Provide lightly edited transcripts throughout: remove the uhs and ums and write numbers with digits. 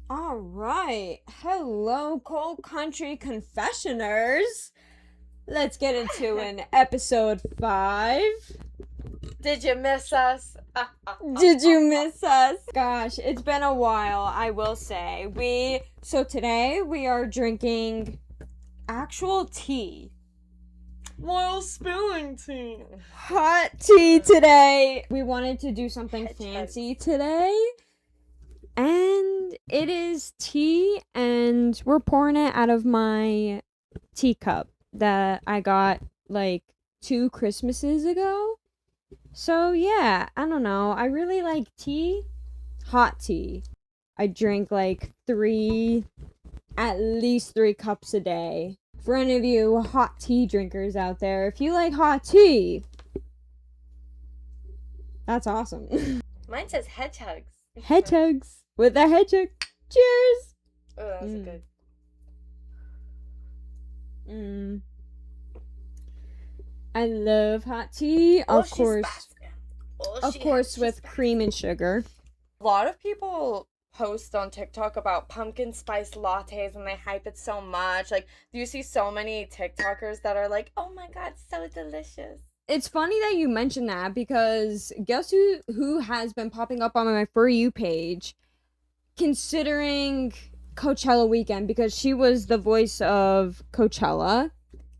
All right. Hello, Cold Country Confessioners. Let's get into an episode 5. Did you miss us? Did you miss us? Gosh, it's been a while, I will say. Today we are drinking actual tea. While spilling tea. Hot tea today. We wanted to do something fancy today. And it is tea, and we're pouring it out of my teacup that I got like 2 Christmases ago. So yeah, I don't know. I really like tea, hot tea. I drink like at least 3 cups a day. For any of you hot tea drinkers out there, if you like hot tea, that's awesome. Mine says hedgehogs. Hedgehogs with a hedgehog. Cheers. Oh, that was a good. I love hot tea. Of course, with cream and sugar. A lot of people post on TikTok about pumpkin spice lattes and they hype it so much. Like, do you see so many TikTokers that are like, "Oh my god, so delicious." It's funny that you mentioned that because guess who has been popping up on my For You page considering Coachella weekend, because she was the voice of Coachella.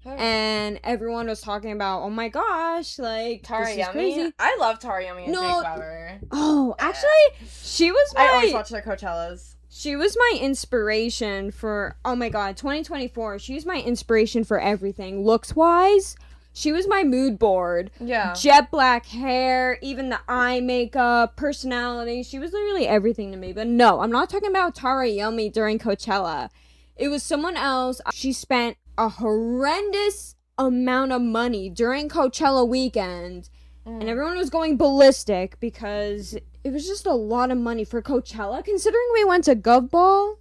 And everyone was talking about, oh my gosh, like, Tara this is Yummy. crazy. I love Tara Yummy and Jake Weber. Oh, actually, she was I always watch their Coachellas. She was my inspiration for, oh my god, 2024. She was my inspiration for everything. Looks-wise, she was my mood board. Yeah. Jet black hair, even the eye makeup, personality. She was literally everything to me. But no, I'm not talking about Tara Yummy during Coachella. It was someone else. She spent a horrendous amount of money during Coachella weekend. And everyone was going ballistic because it was just a lot of money for Coachella, considering we went to Gov Ball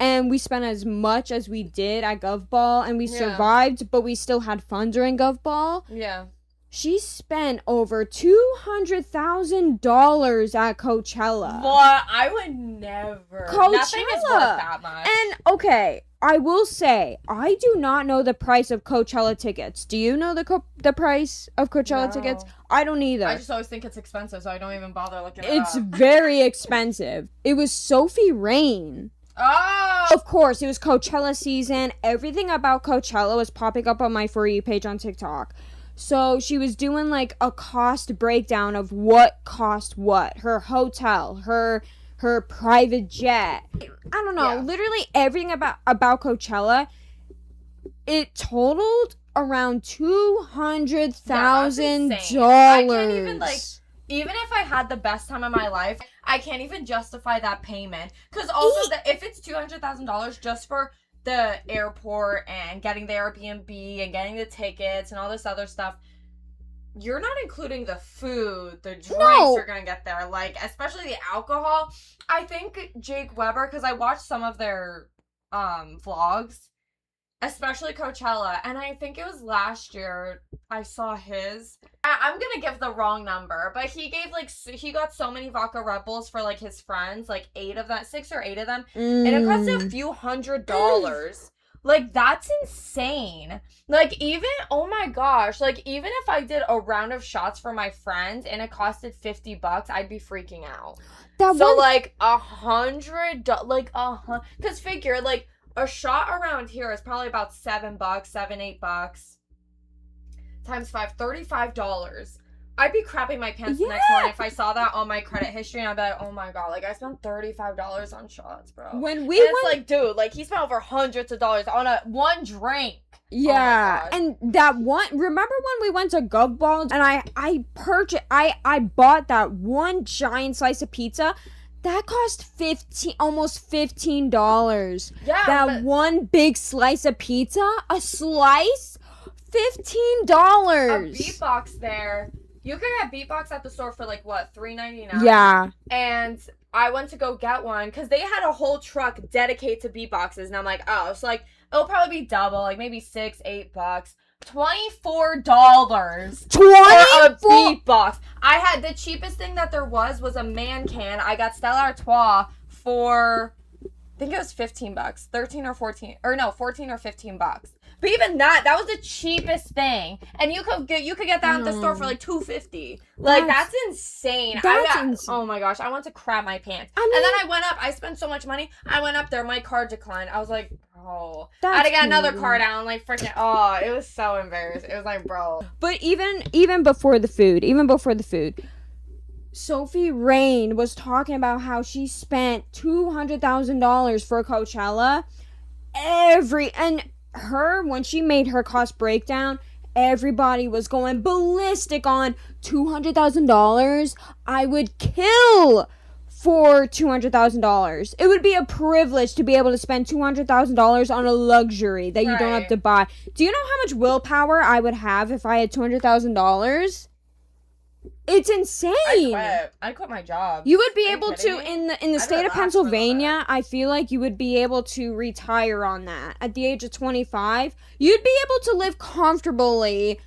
and we spent as much as we did at Gov Ball and we survived, but we still had fun during Gov Ball. Yeah. She spent over $200,000 at Coachella. What? I would never. Coachella. Nothing is worth that much. And okay, I will say, I do not know the price of Coachella tickets. Do you know the price of Coachella tickets? I don't either. I just always think it's expensive, so I don't even bother looking it up. It's very expensive. It was Sophie Rain. Oh! Of course, it was Coachella season. Everything about Coachella was popping up on my For You page on TikTok. So she was doing like a cost breakdown of what cost what. Her hotel, her private jet. I don't know. Yeah. Literally everything about Coachella. It totaled around $200,000. I can't even even if I had the best time of my life, I can't even justify that payment. Because also, if it's $200,000 just for the airport and getting the Airbnb and getting the tickets and all this other stuff, you're not including the food, the drinks you're gonna get there, like, especially the alcohol. I think Jake Weber, because I watched some of their vlogs, especially Coachella, and I think it was last year I saw his. I'm gonna give the wrong number, but he got so many vodka Red Bulls for like his friends, like 6 or 8 of them, and it cost a few $100s. Like, that's insane. Like, even, oh my gosh, like, even if I did a round of shots for my friends and it costed $50, I'd be freaking out. Like, $100, because figure, like, a shot around here is probably about $7, $8 times 5, $35. I'd be crapping my pants the next morning if I saw that on my credit history, and I'd be like, oh my god, like, I spent $35 on shots, bro. It's like, dude, like, he spent over hundreds of dollars on one drink. Yeah, and that one, remember when we went to Gov Ball and I bought that one giant slice of pizza? That cost almost $15. Yeah. That one big slice of pizza, a slice, $15. A beatbox there. You can get beatbox at the store for like what, $3.99? Yeah. And I went to go get one because they had a whole truck dedicated to beatboxes, and I'm like, oh, so like it'll probably be double, like maybe $6, $8. $24 for a beatbox. I had the cheapest thing that there was a man can. I got Stella Artois for think it was $15, 13 or 14, or no, 14 or $15. But even that was the cheapest thing, and you could get that at the store for like $2.50. Like that's insane. Insane. Oh my gosh, I want to crap my pants. And then I went up. I spent so much money. I went up there. My card declined. I was like, bro, I had to get another card out. And like freaking, oh, it was so embarrassing. It was like, bro. But even before the food, Sophie Rain was talking about how she spent $200,000 for Coachella. When she made her cost breakdown, everybody was going ballistic on $200,000. I would kill for $200,000. It would be a privilege to be able to spend $200,000 on a luxury that you don't have to buy. Do you know how much willpower I would have if I had $200,000? It's insane. I quit my job. You would be able to in the state of Pennsylvania. I feel like you would be able to retire on that at the age of 25. You'd be able to live comfortably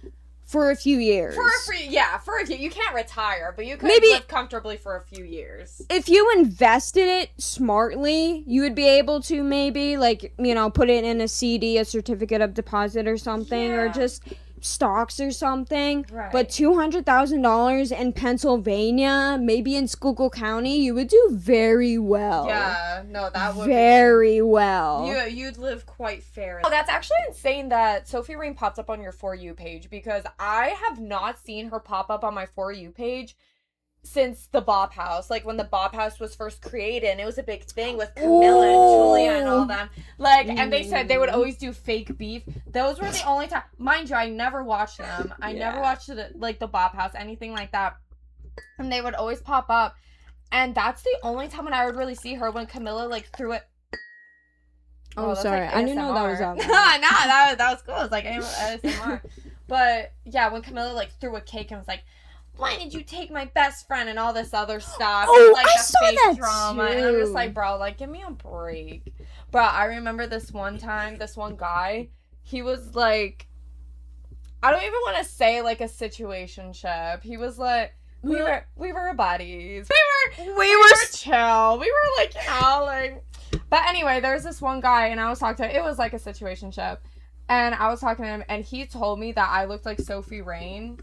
for a few years. For a few. You can't retire, but you could live comfortably for a few years. If you invested it smartly, you would be able to maybe put it in a CD, a certificate of deposit or something, or just stocks or something. Right. But $200,000 in Pennsylvania, maybe in Schuylkill County, you would do very well. Yeah, no, that would very well. You'd live quite fair. Oh, that's actually insane that Sophie Rain pops up on your For You page, because I have not seen her pop up on my For You page since the Bop House, like when the Bop House was first created, and it was a big thing with Camilla and Julia and all them. Like, and they said they would always do fake beef. Those were the only time. Mind you, I never watched them. I never watched the Bop House, anything like that. And they would always pop up, and that's the only time when I would really see her, when Camilla threw it. Oh, sorry, like I didn't know that was up. that was cool. It's like ASMR. But yeah, when Camilla threw a cake and was like, why did you take my best friend, and all this other stuff? Oh, and, I saw that drama. too. And I'm just like, bro, give me a break. Bro, I remember this one time, this one guy, he was like, I don't even want to say a situationship. He was like, we were buddies. We were chill. We were but anyway, there's this one guy, and I was talking to him. It was like a situationship. And I was talking to him, and he told me that I looked like Sophie Rain.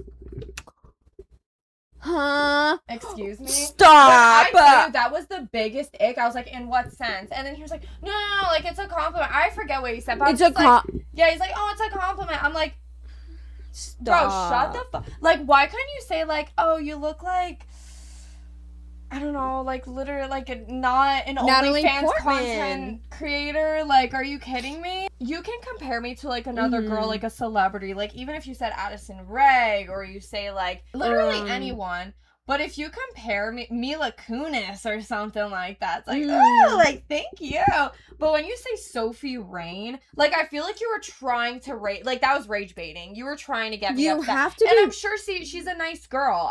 Huh? Excuse me? Stop! But I knew that was the biggest ick. I was like, in what sense? And then he was like, no, it's a compliment. I forget what he said, but it's a yeah, he's like, oh, it's a compliment. I'm like, stop. Bro, shut the fuck. Why couldn't you say, oh, you look like, I don't know, literally, not an OnlyFans content creator. Are you kidding me? You can compare me to, another girl, a celebrity. Even if you said Addison Rae, or you say, literally anyone. But if you compare Mila Kunis or something like that, it's oh, thank you. But when you say Sophie Rain, I feel like you were trying to rage, that was rage baiting. You were trying to get me upset. Have to and I'm sure she's a nice girl.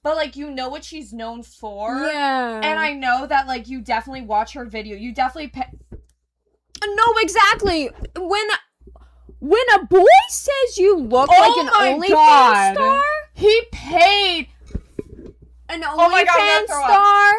But, you know what she's known for. Yeah. And I know that, you definitely watch her video. You definitely No, exactly. When a boy says you look like an OnlyFans star, he paid an OnlyFans star.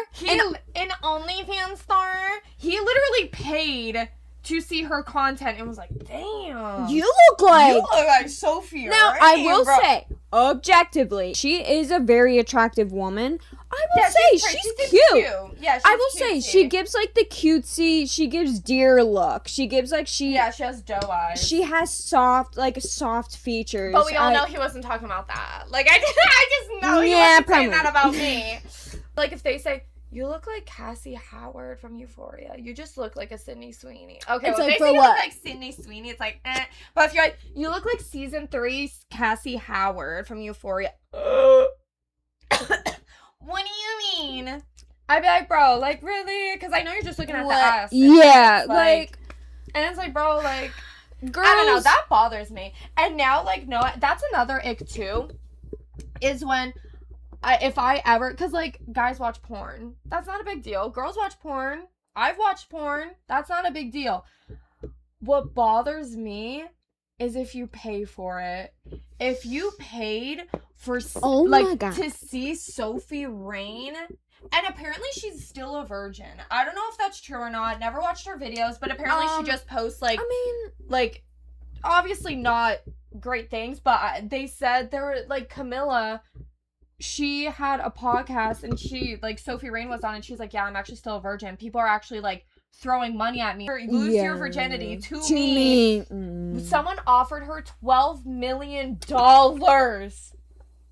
An OnlyFans star. He literally paid to see her content and was like, damn. You look like Sophie. Now, I will say, objectively, she is a very attractive woman. I will say she's cute. Yeah, I will say she gives the cutesy. She gives deer look. She gives she has doe eyes. She has soft features. But we all know he wasn't talking about that. I just know he wasn't saying that about me. If they say, you look like Cassie Howard from Euphoria. You just look like a Sydney Sweeney. Okay, it's well, if they for say you what? look like Sydney Sweeney, it's eh. But if you're you look like season 3's Cassie Howard from Euphoria. What do you mean? I'd be like, bro, really? Because I know you're just looking at the ass. Yeah, and it's bro, girls. I don't know. That bothers me. And now, no, that's another ick too. Is when. If I ever, because, guys watch porn. That's not a big deal. Girls watch porn. I've watched porn. That's not a big deal. What bothers me is if you pay for it. If you paid for, my God, to see Sophie Rain, And apparently she's still a virgin. I don't know if that's true or not. Never watched her videos, but apparently she just posts, like, like, obviously not great things, but they said there were, like, Camilla, she had a podcast, and she, like, Sophie Rain was on, and she's like, yeah, I'm actually still a virgin. People are actually, like, throwing money at me. Lose your virginity to me. Someone offered her $12 million.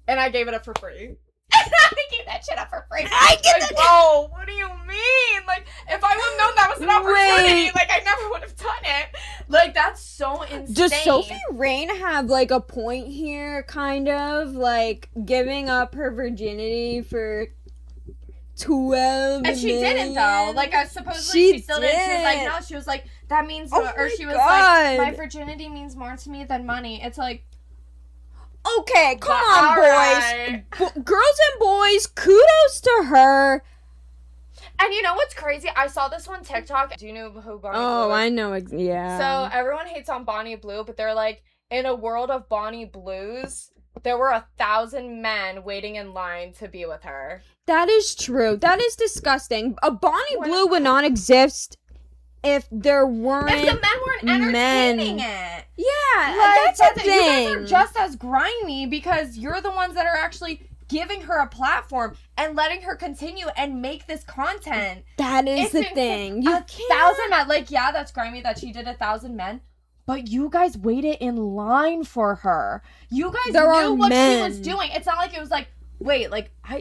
And I gave it up for free. I gave that shit up for free. Bro, what do you mean? Like, if I would have known that was an opportunity, like, I never would have done it. Like, that's so insane. Does Sophie Rain have, like, a point here, kind of? Like, giving up her virginity for 12 And she million? didn't, though. Like, supposedly she still did. She was like, no, she was like, that means, she was like, my virginity means more to me than money. It's like, okay, come on, boys. Girls and boys, kudos to her. And you know what's crazy? I saw this one TikTok. Do you know who Bonnie Blue is? Oh, I know. Yeah. So everyone hates on Bonnie Blue, but they're like, in a world of Bonnie Blues, there were 1,000 men waiting in line to be with her. That is true. That is disgusting. A Bonnie Blue would not exist if there weren't If the men weren't entertaining it. Yeah, like, that's the thing. You guys are just as grimy because you're the ones that are actually giving her a platform and letting her continue and make this content. That is the thing. You 1,000 men. Like, yeah, that's grimy that she did 1,000 men. But you guys waited in line for her. You guys knew what she was doing. It's not like it was like, wait, like, I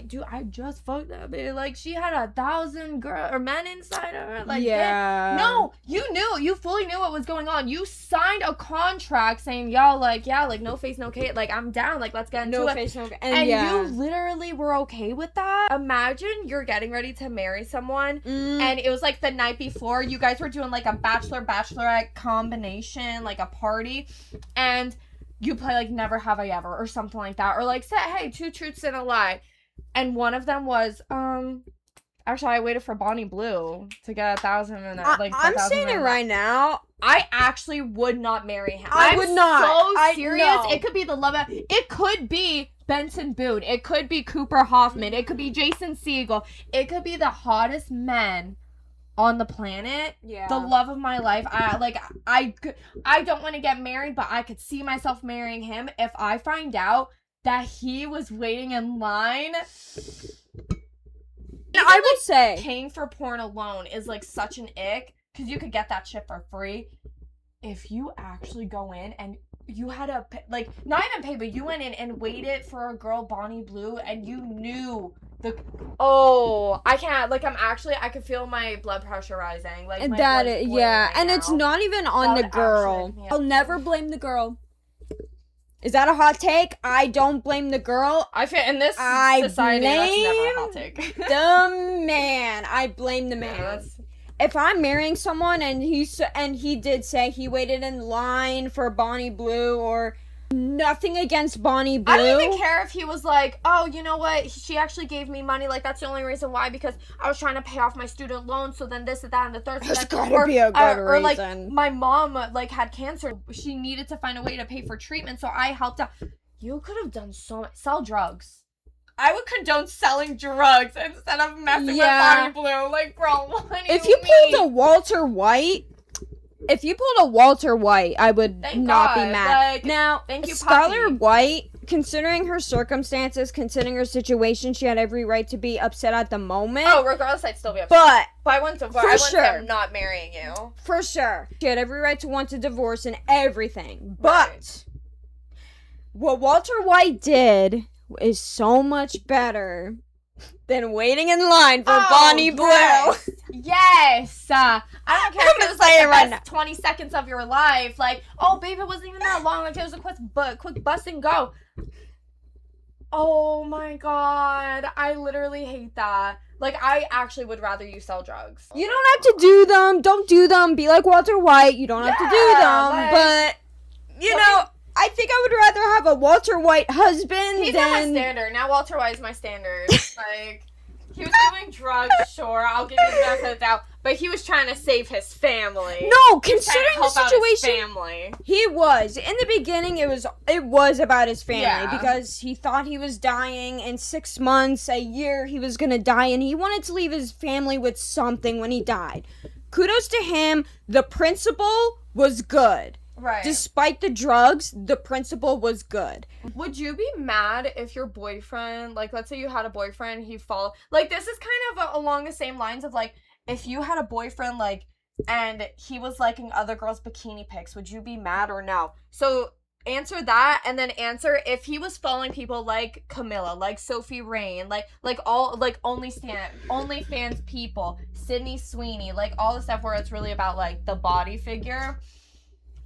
just fucked that bitch. Like, she had 1,000 men inside of her. Like, yeah. No, you fully knew what was going on. You signed a contract saying, y'all, like, yeah, like, no face, no case. Like, I'm down. Like, let's get into it. No face, no case. And you literally were okay with that. Imagine you're getting ready to marry someone, and it was, like, the night before. You guys were doing, like, a bachelorette combination, like, a party, and you play, like, Never Have I Ever or something like that. Or, like, say, hey, 2 truths and a lie. And one of them was, actually, I waited for Bonnie Blue to get 1,000 and like, I'm saying it right now. I actually would not marry him. I would not. So serious. It could be the love of, it could be Benson Boone. It could be Cooper Hoffman. It could be Jason Segel. It could be the hottest men on the planet. Yeah. The love of my life. I don't want to get married, but I could see myself marrying him if I find out that he was waiting in line. I would say paying for porn alone is like such an ick because you could get that shit for free. If you actually go in and you had to pay, like, not even pay, but you went in and waited for a girl, Bonnie Blue, and you knew I can't, like, I could feel my blood pressure rising. Like, and that is, yeah, and it's not even on the girl. I'll never blame the girl. Is that a hot take? I don't blame the girl. I feel in this society, that's never a hot take. The man. I blame the man. Yes. If I'm marrying someone and he did say he waited in line for Bonnie Blue, or nothing against Bonnie Blue. I don't even care if he was like, oh, you know what? She actually gave me money. Like, that's the only reason why, because I was trying to pay off my student loan. So then this and that and the third. There's gotta be a good reason. Or like my mom like had cancer. She needed to find a way to pay for treatment. So I helped out. You could have done so much. Sell drugs. I would condone selling drugs instead of messing with Bonnie Blue. Like, bro, what do you mean? If you pulled a Walter White, I would not be mad. Like, now, Skylar White, considering her circumstances, considering her situation, she had every right to be upset at the moment. Oh, regardless, I'd still be upset. But I wouldn't say I'm not marrying you. For sure. She had every right to want to divorce and everything. But what Walter White did is so much better than waiting in line for Bonnie Blue. Yes. I don't care if it was like the best 20 seconds of your life. Like, oh, babe, it wasn't even that long. Like, it was a quick bus and go. Oh, my God. I literally hate that. Like, I actually would rather you sell drugs. You don't have to do them. Don't do them. Be like Walter White. You don't have to do them. Like, but, you know, I think I would rather have a Walter White husband He's not my standard. Now Walter White is my standard. Like, he was doing drugs, sure. I'll give you the benefit of the doubt. but he was trying to save his family. No, considering the situation, family. He was. In the beginning, it was about his family, Yeah. because he thought he was dying. In 6 months, a year, he was gonna die, and he wanted to leave his family with something when he died. Kudos to him. The principle was good. Right. Despite the drugs, the principle was good. Would you be mad if your boyfriend, like, let's say you had a boyfriend, he followed, like, this is kind of along the same lines of, like, if you had a boyfriend, like, and he was liking other girls' bikini pics, would you be mad or no? So, answer that, and then answer if he was following people like Camilla, like Sophie Rain, like all, like, OnlyFans people, Sydney Sweeney, like, all the stuff where it's really about, like, the body figure,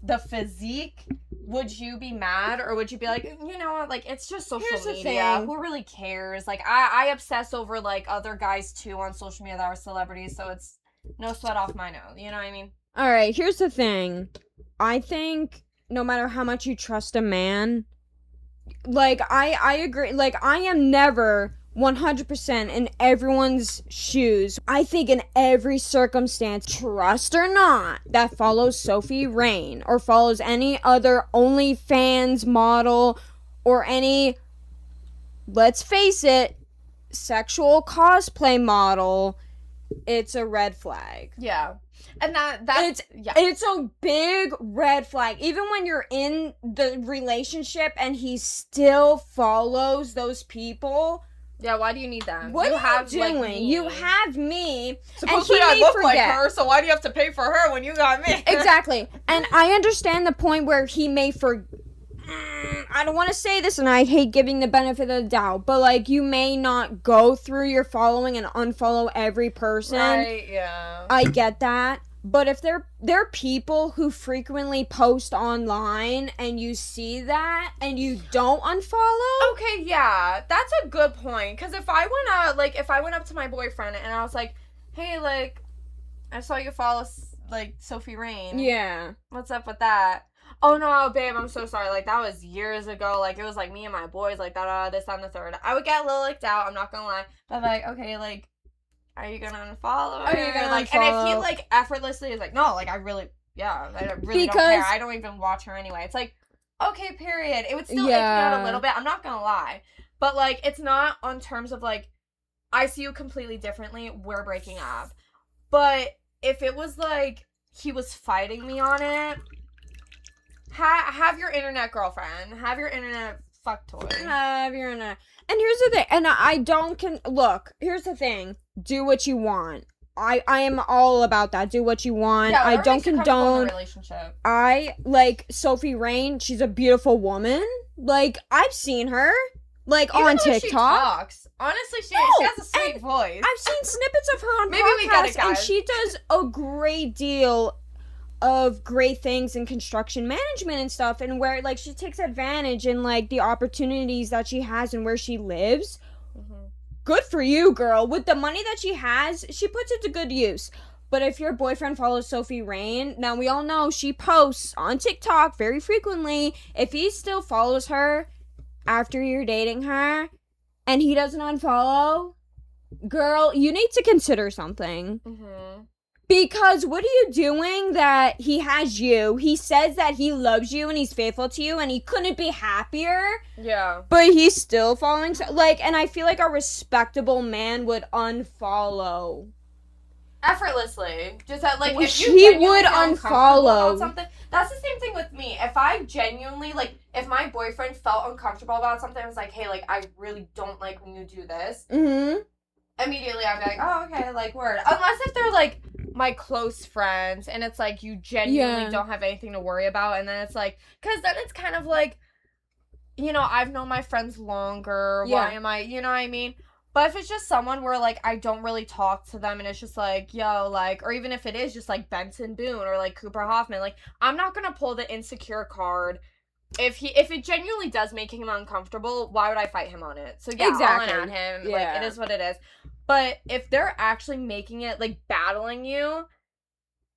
the physique. Would you be mad, or would you be like, you know what, like, it's just social media. Who really cares? Like, I obsess over, like, other guys, too, on social media that are celebrities, so it's no sweat off my nose. You know what I mean? Alright, here's the thing. I think no matter how much you trust a man, like, I agree. Like, I am never 100% in everyone's shoes. I think in every circumstance, trust or not, that follows Sophie Rain or follows any other OnlyFans model or any, let's face it, sexual cosplay model, it's a red flag. Yeah. And that's it's a big red flag. Even when you're in the relationship and he still follows those people. Yeah, why do you need them? What are you doing? Like, you have me. Supposedly I look like her, so why do you have to pay for her when you got me? Exactly. And I understand the point where he may I don't want to say this, and I hate giving the benefit of the doubt, but, like, you may not go through your following and unfollow every person. Right, yeah. I get that. But if they're people who frequently post online and you see that and you don't unfollow. Okay, yeah, that's a good point. Because if I went up to my boyfriend and I was like, hey, like, I saw you follow, like, Sophie Rain. Yeah. What's up with that? Oh, no, babe, I'm so sorry. Like, that was years ago. Like, it was, like, me and my boys, like, this, that, and the third. I would get a little licked out, I'm not gonna lie. But, like, okay, like, are you gonna unfollow her? Are you gonna like, unfollow? And if he, like, effortlessly is like, no, like, I really don't care. I don't even watch her anyway. It's like, okay, period. It would still ick me out a little bit. I'm not gonna lie. But, like, it's not on terms of, like, I see you completely differently. We're breaking up. But if it was, like, he was fighting me on it, have your internet girlfriend. Have your internet fuck toy. Have your internet. And here's the thing. And I don't look, here's the thing. Do what you want. I am all about that. Do what you want. Yeah, I don't condone. Relationship. I like Sophie Rain. She's a beautiful woman. Like, I've seen her. Like, even on TikTok. She talks. Honestly, she has a sweet voice. I've seen snippets of her on Maybe podcasts, we get it, guys. and she does a great deal of great things in construction management and stuff, and where, like, she takes advantage in, like, the opportunities that she has and where she lives. Mm-hmm. Good for you, girl. With the money that she has, she puts it to good use. But if your boyfriend follows Sophie Rain, now we all know she posts on TikTok very frequently. If he still follows her after you're dating her and he doesn't unfollow, girl, you need to consider something. Mm-hmm. Because what are you doing that he has you? He says that he loves you and he's faithful to you and he couldn't be happier. Yeah. But he's still following, and I feel like a respectable man would unfollow. Effortlessly. Just that, like, if you he genuinely would feel uncomfortable unfollow about something, that's the same thing with me. If I genuinely, like, if my boyfriend felt uncomfortable about something, I was like, hey, like, I really don't like when you do this. Mm-hmm. Immediately I'd be like, oh, okay, like, word. Unless if they're, like, my close friends, and it's like, you genuinely don't have anything to worry about, and then it's like, because then it's kind of like, you know, I've known my friends longer, why am I, you know what I mean? But if it's just someone where, like, I don't really talk to them, and it's just like, yo, like, or even if it is just, like, Benson Boone, or, like, Cooper Hoffman, like, I'm not gonna pull the insecure card. If it genuinely does make him uncomfortable, why would I fight him on it? So, yeah, exactly. I'll at him, like, it is what it is. But if they're actually making it, like, battling you,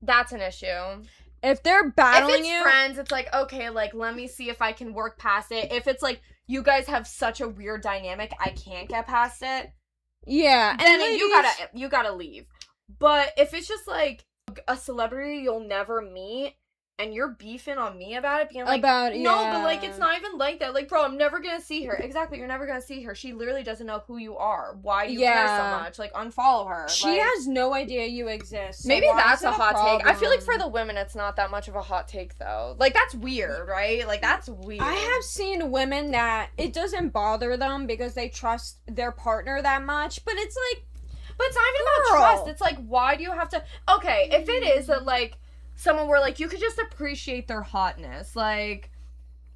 that's an issue. If they're battling you... If it's friends, it's like, okay, like, let me see if I can work past it. If it's, like, you guys have such a weird dynamic, I can't get past it. Yeah. Then you gotta leave. But if it's just like a celebrity you'll never meet and you're beefing on me about it, being like, no, but like it's not even like that. Like, bro, I'm never gonna see her. Exactly, you're never gonna see her. She literally doesn't know who you are. Why do you care so much? Like, unfollow her. She has no idea you exist. So maybe that's a hot take. I feel like for the women it's not that much of a hot take though. Like, that's weird, right? Like, that's weird. I have seen women that it doesn't bother them because they trust their partner that much, but it's like, but it's not even about trust. It's like, why do you have to... Okay, if it is that, like, someone where, like, you could just appreciate their hotness, like,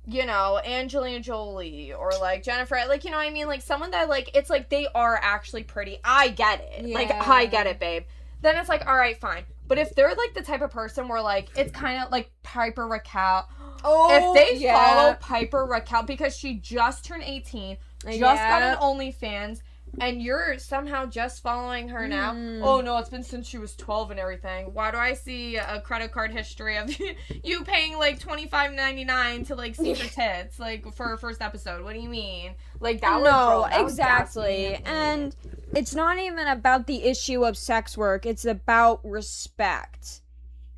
you know, Angelina Jolie, or, like, Jennifer, like, you know what I mean? Like, someone that, like, it's like they are actually pretty. I get it. Yeah. Like, I get it, babe. Then it's like, alright, fine. But if they're, like, the type of person where, like, it's kind of, like, Piper Raquel... if they follow Piper Raquel because she just turned 18, just got an OnlyFans... and you're somehow just following her now. Oh no, it's been since she was 12 and everything. Why do I see a credit card history of you paying like $25.99 to like see her tits like for her first episode? What do you mean? Like that was exactly. And it's not even about the issue of sex work. It's about respect.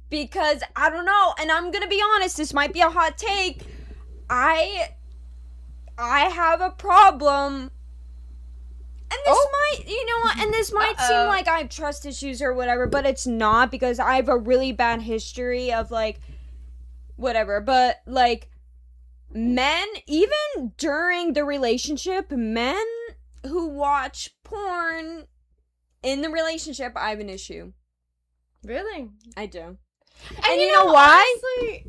Because I don't know, and I'm gonna be honest, this might be a hot take. I have a problem. And this might, you know what, and this might seem like I have trust issues or whatever, but it's not, because I have a really bad history of, like, whatever, but, like, men, even during the relationship, men who watch porn in the relationship, I have an issue. Really? I do. And you know why? Honestly,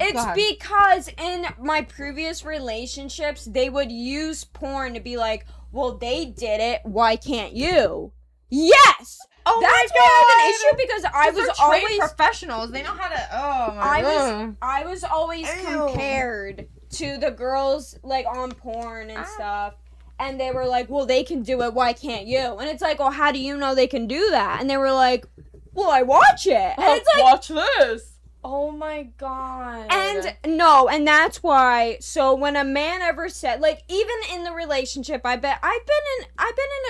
it's because in my previous relationships, they would use porn to be like, well, they did it, why can't you? Yes! Oh that's my why I God! have an issue, because I was always... professionals, they know how to... Oh my God. I was always compared to the girls, like, on porn and stuff. And they were like, well, they can do it, why can't you? And it's like, well, how do you know they can do that? And they were like, well, I watch it. And it's like, watch this. Oh my God. And no, and that's why, so when a man ever said, like, even in the relationship, I've been in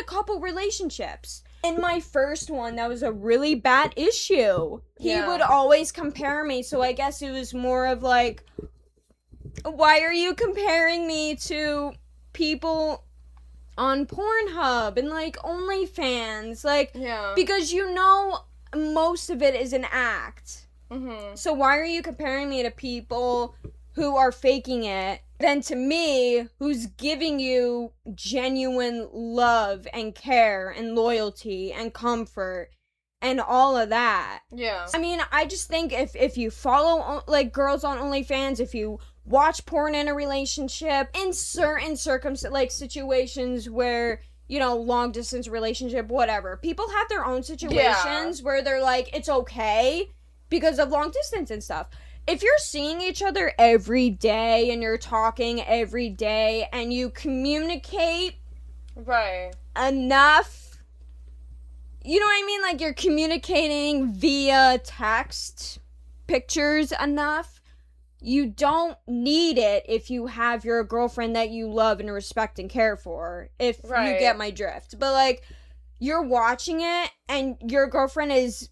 a couple relationships. In my first one, that was a really bad issue. He would always compare me, so I guess it was more of like, why are you comparing me to people on Pornhub and like OnlyFans? Like, because you know most of it is an act. So why are you comparing me to people who are faking it than to me, who's giving you genuine love and care and loyalty and comfort and all of that? Yeah. I mean, I just think if you follow like girls on OnlyFans, if you watch porn in a relationship, in certain situations where, you know, long distance relationship, whatever, people have their own situations where they're like, it's okay because of long distance and stuff. If you're seeing each other every day and you're talking every day and you communicate enough, you know what I mean? Like, you're communicating via text, pictures enough, you don't need it if you have your girlfriend that you love and respect and care for, if you get my drift. But, like, you're watching it and your girlfriend is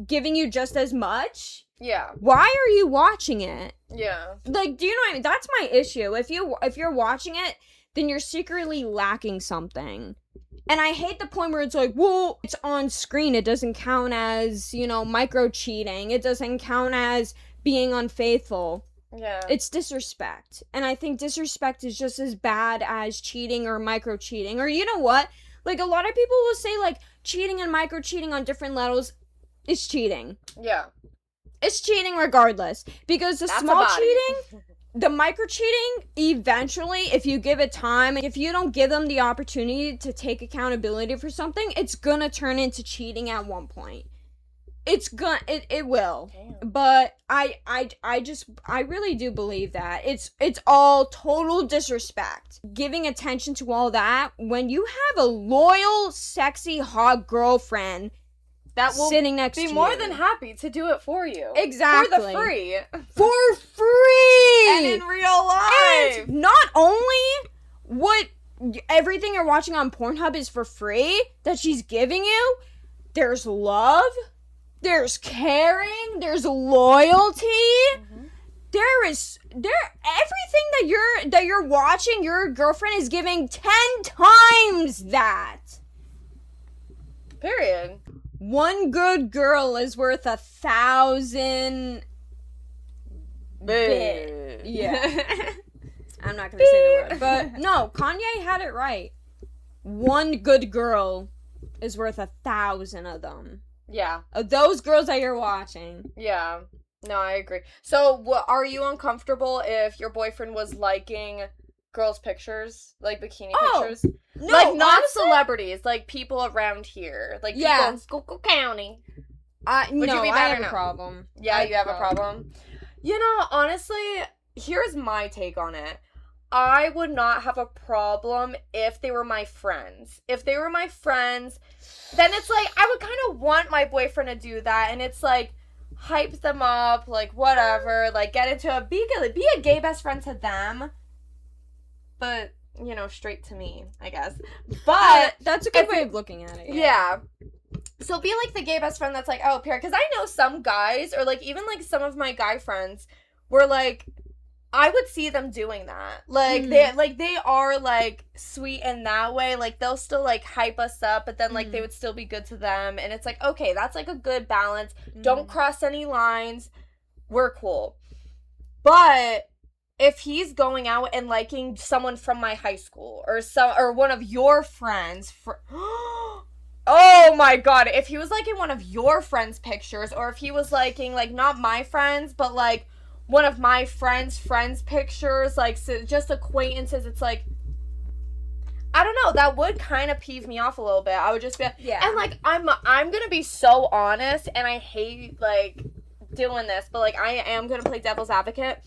giving you just as much. Why are you watching it? Like, do you know what I mean? That's my issue. If you're watching it, then you're secretly lacking something. And I hate the point where it's like, well, it's on screen. It doesn't count as, you know, micro cheating. It doesn't count as being unfaithful. It's disrespect. And I think disrespect is just as bad as cheating or micro cheating. Or, you know what? Like, a lot of people will say, like, cheating and micro cheating on different levels is cheating. It's cheating regardless. Because the small cheating, the micro cheating, eventually, if you give it time, if you don't give them the opportunity to take accountability for something, it's gonna turn into cheating at one point. It will. Damn. But I really do believe that. It's all total disrespect. Giving attention to all that when you have a loyal, sexy, hot girlfriend that will sitting next to you. Be more than happy to do it for you. Exactly. For the free. For free! And in real life! And not only everything you're watching on Pornhub is for free, that she's giving you, there's love, there's caring, there's loyalty. Everything that you're watching, your girlfriend is giving 10 times that. Period. One good girl is worth 1,000 bit. Yeah. I'm not gonna say the word, but no, Kanye had it right. One good girl is worth 1,000 of them. Yeah. Of those girls that you're watching. Yeah. No, I agree. So, are you uncomfortable if your boyfriend was liking girls' pictures, like bikini pictures? No, like not honestly, celebrities, like people around here, like people in Schuylkill County. No, you be I mad have or a no? problem. Yeah, you have a problem. You know, honestly, here's my take on it. I would not have a problem if they were my friends. If they were my friends, then it's like, I would kind of want my boyfriend to do that, and it's like, hype them up, like, whatever, like, get into a, be a gay best friend to them, but, you know, straight to me, I guess. But that's a good way of looking at it. Yeah. So be like the gay best friend that's like, oh, Pierre, because I know some guys, or like even like some of my guy friends were like, I would see them doing that. Like they are like sweet in that way. Like they'll still like hype us up, but then like they would still be good to them. And it's like, okay, that's like a good balance. Don't cross any lines. We're cool. But if he's going out and liking someone from my high school or one of your friends oh my god, if he was liking one of your friends' pictures, or if he was liking like not my friends, but like one of my friends' pictures, like so just acquaintances, it's like, I don't know, that would kind of peeve me off a little bit. I would just be and like I'm gonna be so honest, and I hate like doing this, but like I am gonna play devil's advocate.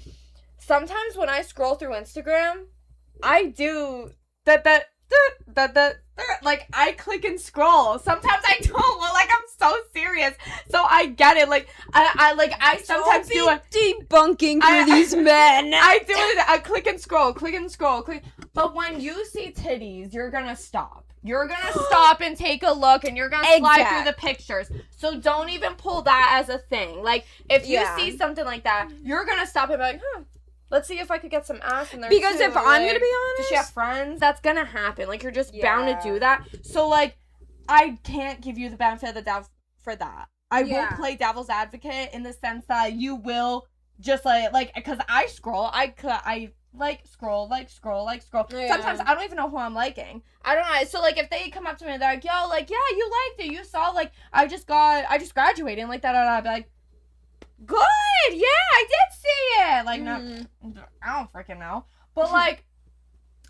Sometimes when I scroll through Instagram, I do that like I click and scroll. Sometimes I don't, like I'm so serious. So I get it. Like I sometimes do a debunking for these men. I do it. I click and scroll. But when you see titties, you're gonna stop. You're gonna stop and take a look, and you're gonna slide through the pictures. So don't even pull that as a thing. Like if you see something like that, you're gonna stop and be like, let's see if I could get some ass in there. Because too. if I'm gonna be honest, does she have friends? That's gonna happen. Like you're just bound to do that. So like, I can't give you the benefit of the doubt for that. I will play devil's advocate in the sense that you will just like because I scroll. I scroll. Yeah. Sometimes I don't even know who I'm liking. I don't know. So like if they come up to me and they're like, yo, like yeah, you liked it. You saw like I just graduated and like that. I'd be like, good, yeah, I did see it. Like, no, I don't freaking know. But, like,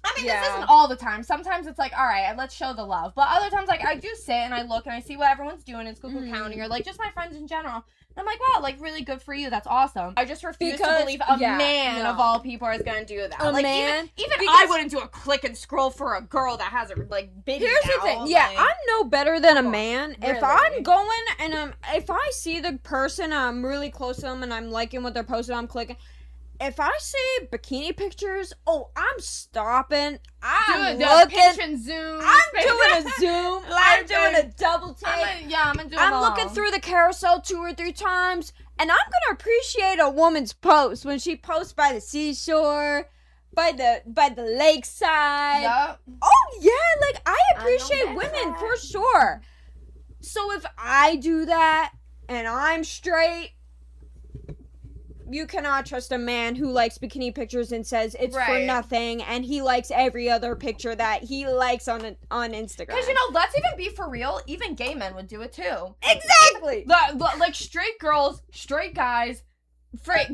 I mean, this isn't all the time. Sometimes it's like, all right, let's show the love. But other times, like, I do sit and I look and I see what everyone's doing in Schuylkill County, or, like, just my friends in general. And I'm like, wow, like, really good for you. That's awesome. I just refuse to believe a man of all people is going to do that. Even I wouldn't do a click and scroll for a girl that has a, like, big Here's the thing. Yeah, I'm no better than a man. Really? If I'm going and if I see the person, I'm really close to them and I'm liking what they're posting, I'm clicking. If I see bikini pictures, I'm stopping. I'm looking. Pinch and zoom. I'm doing a zoom. I'm doing a double take. I'm gonna do it I'm looking through the carousel 2 or 3 times, and I'm gonna appreciate a woman's post when she posts by the seashore, by the lakeside. Yep. Oh yeah, like I appreciate women for sure. So if I do that and I'm straight, you cannot trust a man who likes bikini pictures and says it's for nothing, and he likes every other picture that he likes on Instagram. Because, you know, let's even be for real, even gay men would do it too. Exactly! Like, straight girls, straight guys,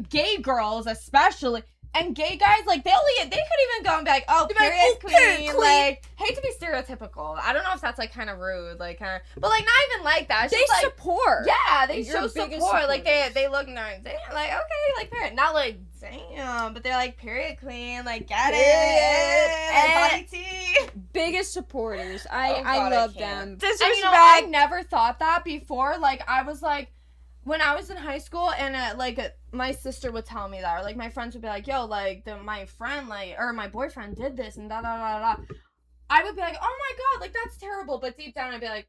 gay girls especially, and gay guys, like, they could even go and be like, oh, period queen. Like, hate to be stereotypical. I don't know if that's, like, kind of rude, like, kind of, but, like, not even like that. It's they just, support. Yeah, they show support. Like, they look nice. They're like, okay, like, period. Not like, damn, but they're like, period queen, like, get it. Body tea. Biggest supporters. I love them. Disrespect. And, you know, I never thought that before. Like, I was like, when I was in high school, and my sister would tell me that, or like my friends would be like, yo, like my friend, like, or my boyfriend did this and da da da da. I would be like, oh my god, like that's terrible. But deep down I'd be like,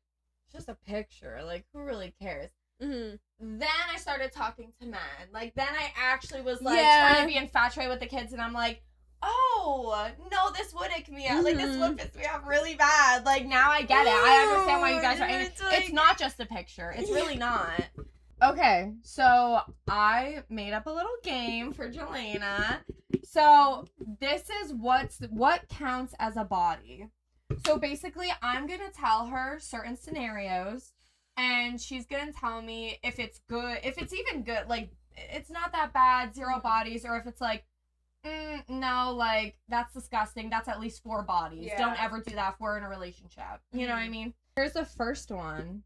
just a picture. Like, who really cares? Mm-hmm. Then I started talking to men. Like, then I actually was, like, trying to be infatuated with the kids, and I'm like, oh, no, this would ick me out. Like, this would piss me off really bad. Like, now I get it. I understand why you guys are angry. It's not just a picture. It's really not. Okay, so I made up a little game for Jelena. So this is what counts as a body. So basically, I'm going to tell her certain scenarios, and she's going to tell me if it's good, if it's even good, like, it's not that bad, 0 bodies, or if it's like, no, like, that's disgusting, that's at least 4 bodies. Yeah. Don't ever do that if we're in a relationship. You know what I mean? Here's the first one.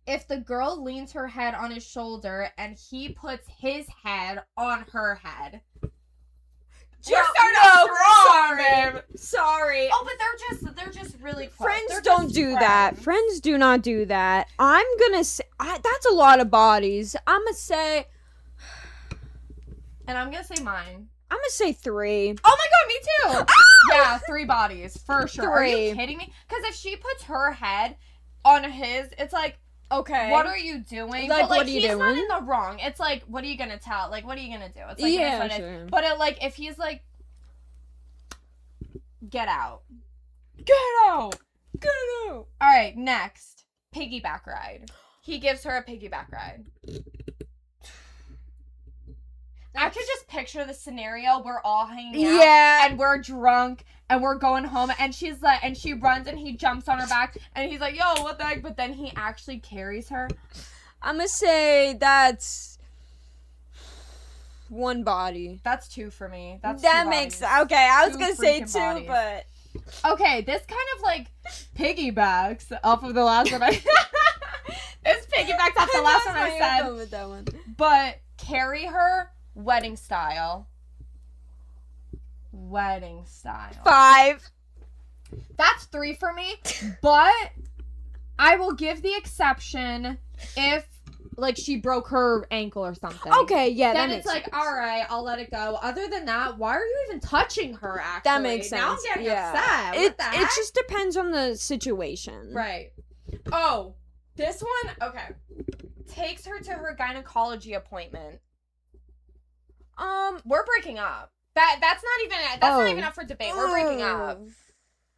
If the girl leans her head on his shoulder and he puts his head on her head. You're starting strong, babe. Sorry. Oh, but they're just really close. Friends don't do that. Friends do not do that. I'm gonna say that's a lot of bodies. I'm gonna say, and I'm gonna say mine. I'm gonna say 3. Oh my god, me too. Yeah, 3 bodies for sure. 3. Are you kidding me? Because if she puts her head on his, it's like, okay, what are you doing? Like, but, what are you doing? He's not in the wrong. It's like, what are you gonna tell? Like, what are you gonna do? It's like, yeah, sure. But it, like, if he's like, get out, get out. All right, next, piggyback ride. He gives her a piggyback ride. I could just picture the scenario. We're all hanging out, and we're drunk, and we're going home, and she's like, and she runs, and he jumps on her back, and he's like, yo, what the heck? But then he actually carries her. I'm gonna say that's 1 body. That's 2 for me. That makes okay. I was gonna say 2, bodies. but okay, this kind of like piggybacks off of the last one. This piggybacks off the last one I said. With that one. But carry her. Wedding style. 5. That's 3 for me, but I will give the exception if, like, she broke her ankle or something. Okay, yeah, then that it's makes like, sense. all right, I'll let it go. Other than that, why are you even touching her, actually? That makes sense. Now I'm getting upset. What the heck? It just depends on the situation. Right. Oh, this one, okay. Takes her to her gynecology appointment. We're breaking up. That's not even up for debate. We're breaking up.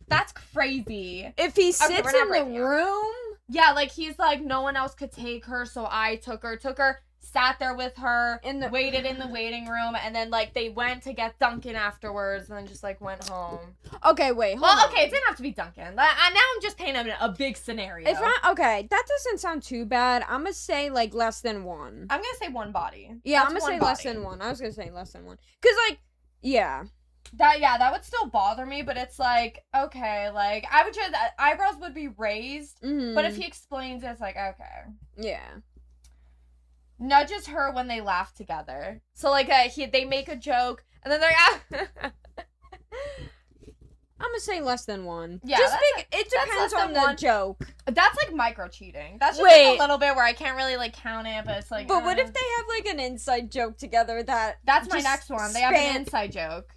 That's crazy. If he sits in the room, yeah, like he's like, no one else could take her, so I took her, sat there with her, waited in the waiting room, and then like they went to get Dunkin' afterwards, and then just like went home. Okay, wait, hold on. Okay, it didn't have to be Dunkin'. Now I'm just painting a big scenario. Okay, that doesn't sound too bad. I'm gonna say like less than 1. I'm gonna say 1 body. Yeah, I'm gonna say less than 1. I was gonna say less than 1. Cause like, yeah. That would still bother me, but it's like, okay, like, I would just, eyebrows would be raised, but if he explains it, it's like, okay. Yeah. Nudges her when they laugh together. So, like, they make a joke, and then they're, I'm gonna say less than 1. Yeah, it depends on the joke. That's like micro cheating. That's just like a little bit where I can't really like count it, but it's like. But what if they have like an inside joke together That's my next one. They have an inside joke.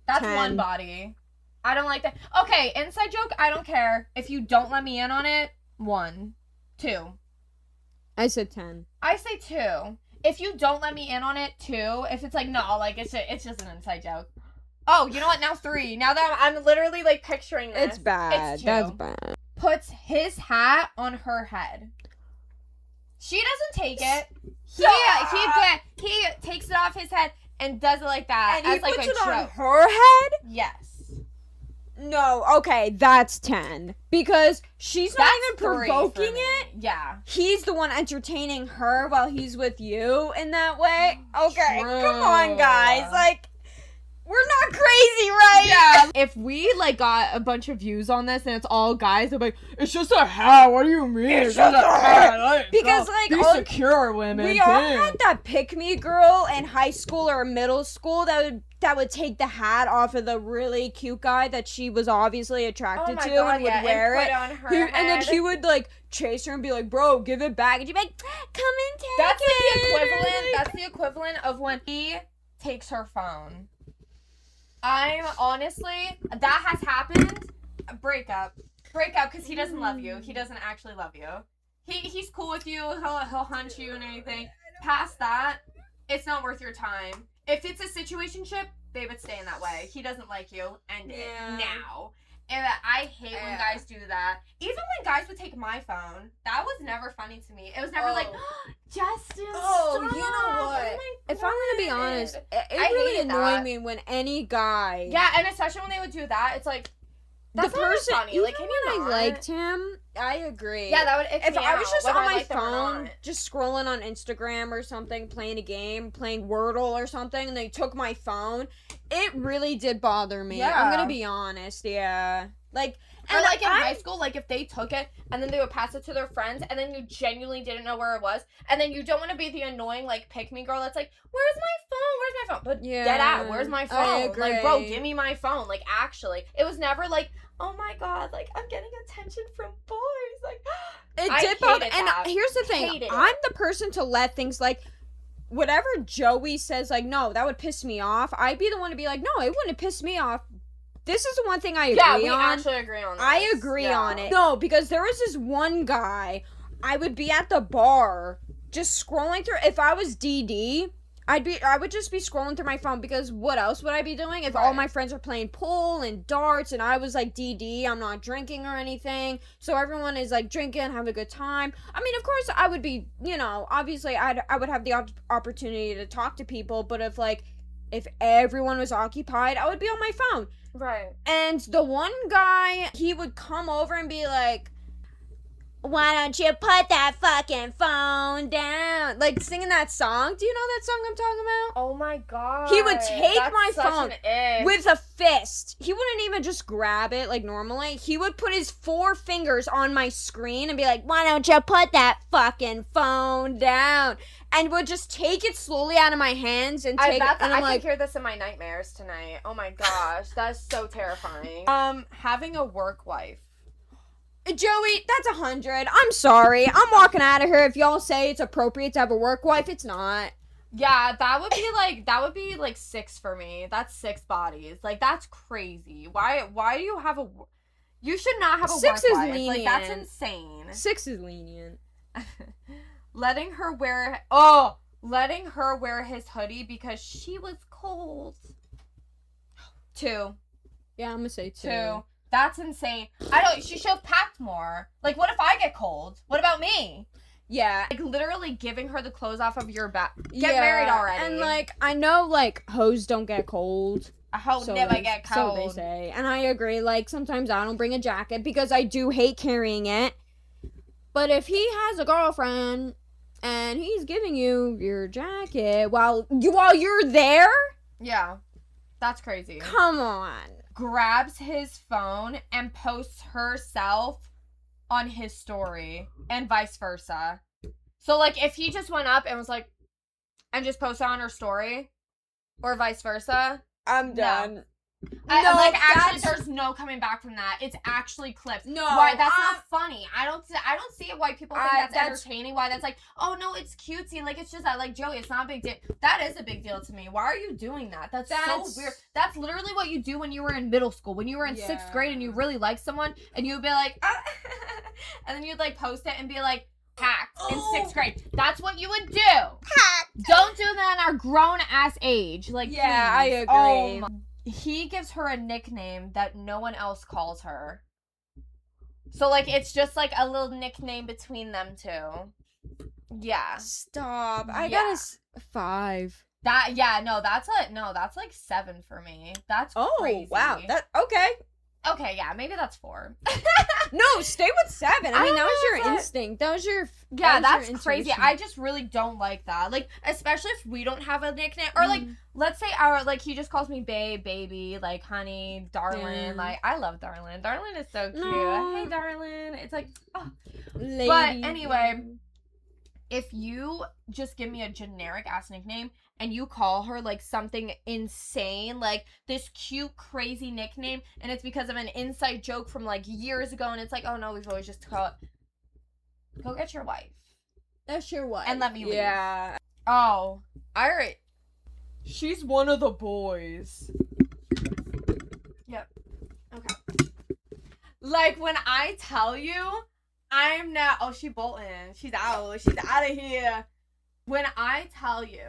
That's 10. 1 body. I don't like that. Okay, inside joke, I don't care. If you don't let me in on it, 1. 2. I said 10. I say 2. If you don't let me in on it, 2. If it's like, no, like, it's just an inside joke. Oh, you know what? Now 3. Now that I'm literally, like, picturing this. It's bad. It's 2. That's bad. Puts his hat on her head. She doesn't take it. He takes it off his head and does it like that. And he puts it on her head? Yes. No, okay, that's 10. Because she's not even provoking it. Yeah. He's the one entertaining her while he's with you in that way. Okay, come on, guys. Like, we're not crazy, right? Yeah. If we, like, got a bunch of views on this and it's all guys, they're like, it's just a hat. What do you mean? It's just a hat. Because, like, be secure, women. We all had that pick-me girl in high school or middle school that would take the hat off of the really cute guy that she was obviously attracted to and would wear it. On her head. And then he would, like, chase her and be like, bro, give it back. And she'd be like, come and take it. That's the equivalent of when he takes her phone. I'm honestly, that has happened. Breakup. break up because he doesn't love you. He doesn't actually love you. He's cool with you. He'll hunt you and anything. Past that, it's not worth your time. If it's a situationship, they would stay in that way. He doesn't like you. End it now. And I hate when guys do that. Even when guys would take my phone, that was never funny to me. It was never like, Justin, stop. You know what? If I'm gonna be honest, it really annoyed me when any guy. Yeah, and especially when they would do that, it's like, that's the person. Funny. Even like, can you when I liked him, I agree. Yeah, that would. If I was just on my phone, just scrolling on Instagram or something, playing a game, playing Wordle or something, and they took my phone, it really did bother me. Yeah. I'm gonna be honest. Yeah, like. Or like in high school, like if they took it and then they would pass it to their friends and then you genuinely didn't know where it was and then you don't want to be the annoying like pick me girl that's like, where's my phone? But get out, where's my phone? I agree. Like, bro, give me my phone. Like, actually, it was never like, oh my god, like I'm getting attention from boys. Like, it did bother. And here's the thing, I'm the person to let things like. Whatever Joey says, like, no, that would piss me off. I'd be the one to be like, no, it wouldn't piss me off. This is the one thing I agree on. Yeah, we actually agree on this. I agree on it. No, because there was this one guy, I would be at the bar, just scrolling through, if I was DD, I would just be scrolling through my phone, because what else would I be doing if all my friends are playing pool and darts, and I was like DD, I'm not drinking or anything, so everyone is like drinking, having a good time. I mean, of course, I would be, obviously, I would have the opportunity to talk to people, but if everyone was occupied, I would be on my phone. Right. And the one guy, he would come over and be like, why don't you put that fucking phone down? Like, singing that song. Do you know that song I'm talking about? Oh my god. He would take my phone with a fist. He wouldn't even just grab it like normally. He would put his 4 fingers on my screen and be like, why don't you put that fucking phone down? And would just take it slowly out of my hands and take it. And I can hear this in my nightmares tonight. Oh my gosh. That's so terrifying. Having a work wife. Joey, that's 100. I'm sorry. I'm walking out of here if y'all say it's appropriate to have a work wife. It's not. Yeah, that would be like 6 for me. That's 6 bodies. Like, that's crazy. Why do you have you should not have a 6 work is wife. Lenient. Like, that's insane. 6 is lenient. Letting her wear his hoodie because she was cold. 2. Yeah, I'm gonna say 2. 2. That's insane. She should have packed more. Like, what if I get cold? What about me? Yeah. Like, literally giving her the clothes off of your back. Get married already. And, like, I know, like, hoes don't get cold. A hoe never get cold. So they say. And I agree. Like, sometimes I don't bring a jacket because I do hate carrying it. But if he has a girlfriend and he's giving you your jacket while you're there? Yeah. That's crazy. Come on. Grabs his phone and posts herself on his story and vice versa. So, like, if he just went up and was like, and just posted on her story or vice versa, I'm done. Actually, there's no coming back from that. It's actually clips. No, why? That's not funny. I don't see it. Why people think that's entertaining? Why that's like, oh no, it's cutesy. Like, it's just that, like, Joey, it's not a big deal. That is a big deal to me. Why are you doing that? That's so weird. That's literally what you do when you were in middle school, when you were in 6th grade and you really liked someone, and you'd be like, and then you'd like post it and be like, hacked in 6th grade. That's what you would do. Hacked. Don't do that in our grown ass age. Like, yeah, please. I agree. He gives her a nickname that no one else calls her. So, like, it's just, like, a little nickname between them two. Yeah. Stop. I got a 5. That's, like, 7 for me. That's crazy. Oh, wow. Okay. Okay, yeah, maybe that's 4. No, stay with 7. I mean, that was your instinct. That was your... Yeah, that's crazy. I just really don't like that. Like, especially if we don't have a nickname. Or, like, let's say he just calls me babe, baby, like, honey, darling. Yeah. Like, I love darling. Darling is so cute. No. Hey, darling. It's like, oh. Lady. But anyway, if you just give me a generic ass nickname and you call her like something insane, like this cute, crazy nickname, and it's because of an inside joke from like years ago, and it's like, oh no, we've always just called it. Go get your wife. That's your wife. And let me leave. Yeah. Oh. Alright. She's one of the boys. Yep. Okay. Like, when I tell you, I'm now. Oh, she bolting. She's out. She's out of here. When I tell you.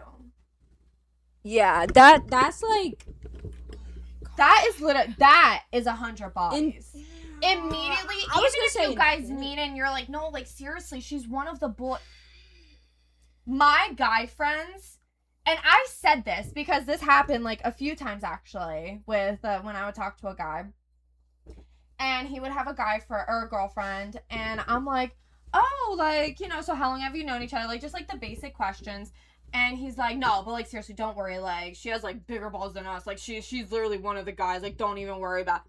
Yeah, that's like. That is literally. That is $100. Immediately, I even was gonna if say you guys meet and you're like, no, like, seriously, she's one of the boys. My guy friends. And I said this because this happened like a few times actually with when I would talk to a guy. And he would have a guy or a girlfriend, and I'm like, oh, like, you know, so how long have you known each other? Like, just like the basic questions. And he's like, no, but like, seriously, don't worry. Like, she has like bigger balls than us. Like, she's literally one of the guys. Like, don't even worry about.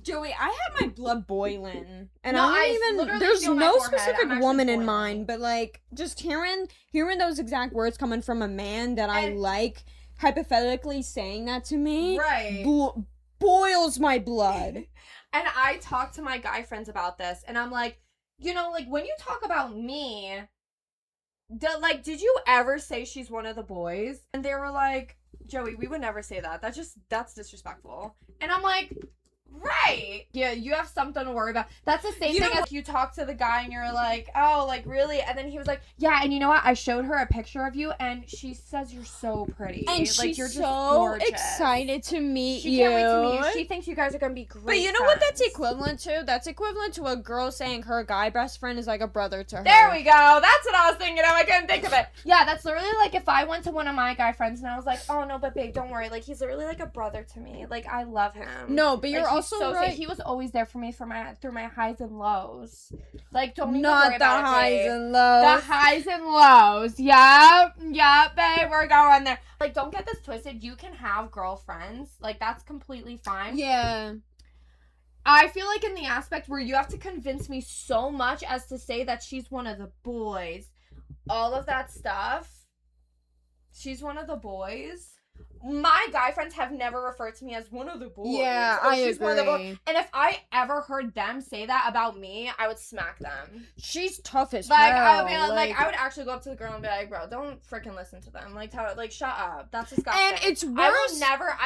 Joey, I have my blood boiling, and No, I I don't literally there's feel my no forehead. specific I'm actually woman in boiling. mind, but like just hearing those exact words coming from a man that I like, hypothetically saying that to me, Right. boils my blood. And I talk to my guy friends about this, and I'm like, you know, like, when you talk about me, did you ever say she's one of the boys? And they were like, Joey, we would never say that. That's disrespectful. And I'm like, right. Yeah, you have something to worry about. That's the same thing as you talk to the guy and you're like, oh, like, really? And then he was like, yeah, and you know what? I showed her a picture of you, and she says you're so pretty. And like, she's you're just so gorgeous. excited to meet She you. can't wait to meet you. She thinks you guys are going to be great But you know friends. what that's equivalent to? That's equivalent to a girl saying her guy best friend is like a brother to her. There we go. That's what I was thinking of. I couldn't think of it. Yeah, that's literally like if I went to one of my guy friends and I was like, oh, no, but babe, don't worry. Like, he's literally like a brother to me. Like, I love him. No, but you're like, also so right. He was always there for me through my highs and lows. Like, don't even Not worry the about highs it, babe. and lows. The highs and lows. Yep, babe, we're going there. Like, don't get this twisted. You can have girlfriends. Like, that's completely fine. Yeah. I feel like in the aspect where you have to convince me so much as to say that she's one of the boys, all of that stuff, she's one of the boys. My guy friends have never referred to me as one of the boys. Yeah, or I she's agree. One of the boys. And if I ever heard them say that about me, I would smack them. She's tough as Like, hell. I would be like, I would actually go up to the girl and be like, bro, don't freaking listen to them. Like, shut up. That's disgusting. And it's worse. I would never.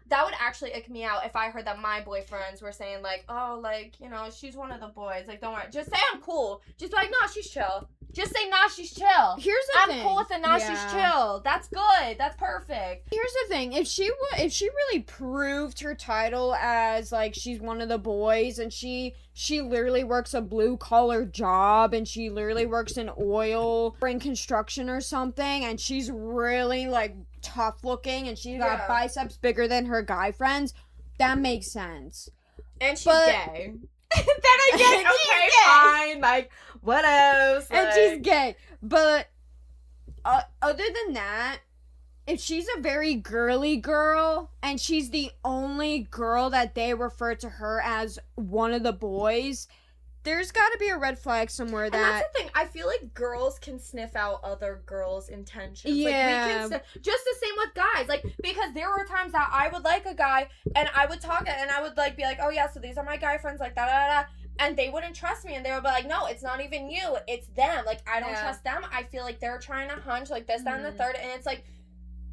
That would actually ick me out if I heard that my boyfriends were saying like, oh, like, you know, she's one of the boys. Like, don't worry. Just say I'm cool. Just be like, nah, she's chill. Just say nah, she's chill. Here's the thing. I'm cool with it. Nah, she's chill. That's good. That's perfect. Here's the thing. If she really proved her title as like she's one of the boys, and she literally works a blue collar job, and she literally works in oil or in construction or something, and she's really like tough looking, and she's got biceps bigger than her guy friends, that makes sense. And she's gay. Then I get okay, fine. Like, what else? And she's gay. But other than that, if she's a very girly girl and she's the only girl that they refer to her as one of the boys, there's got to be a red flag somewhere that. And that's the thing. I feel like girls can sniff out other girls' intentions. Yeah. Like, we can just the same with guys. Like, because there were times that I would like a guy and I would talk and I would like be like, oh yeah, so these are my guy friends, like da da da. And they wouldn't trust me, and they would be like, no, it's not even you, it's them. Like, I don't trust them. I feel like they're trying to hunch, like this, that, and the third. And it's like,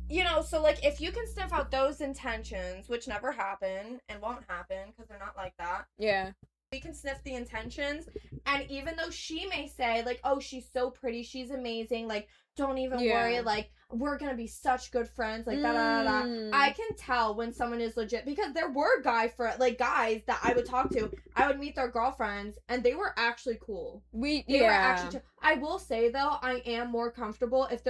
you know, so like if you can sniff out those intentions, which never happen and won't happen because they're not like that. Yeah. We can sniff the intentions, and even though she may say like, oh, she's so pretty, she's amazing, like, don't even worry, like, we're gonna be such good friends, like da da da da. I can tell when someone is legit, because there were guys that I would talk to. I would meet their girlfriends and they were actually cool. They were actually I will say though, I am more comfortable if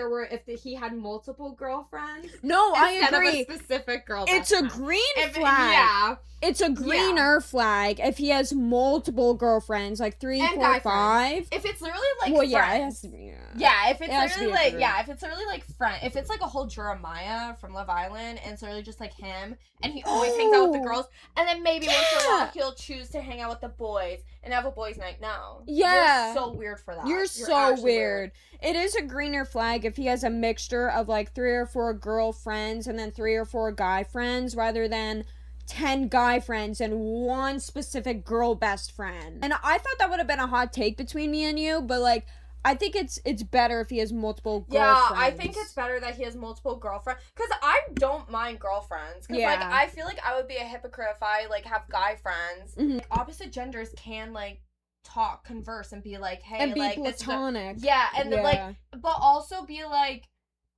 he had multiple girlfriends. No, I agree. Of a specific girl. It's a green flag. Yeah. It's a greener flag if he has multiple girlfriends, like 3, and 4, 5. If it's literally like friends. It has to be. Yeah, if it's literally like if it's literally like friend, if it's like a whole Jeremiah from Love Island, and it's literally just like him, and he always hangs out with the girls, and then maybe once in a while he'll choose to hang out with the boys and have a boys' night. No, you're so weird for that. You're so weird. It is a greener flag if he has a mixture of like 3 or 4 girlfriends and then 3 or 4 guy friends, rather than 10 guy friends and 1 specific girl best friend. And I thought that would have been a hot take between me and you, but like, I think it's better if he has multiple girlfriends. Yeah, I think it's better that he has multiple girlfriends. Because I don't mind girlfriends. Because, like, I feel like I would be a hypocrite if I, like, have guy friends. Mm-hmm. Like, opposite genders can, like, talk, converse, and be like, hey, and be like, platonic. yeah, and then, like, but also be like,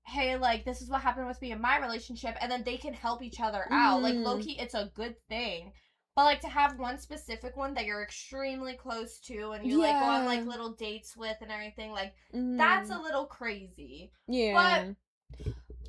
hey, like, this is what happened with me in my relationship, and then they can help each other out. Like, low-key, it's a good thing. But, like, to have one specific one that you're extremely close to and you, like, go on, like, little dates with and everything, like, that's a little crazy. Yeah.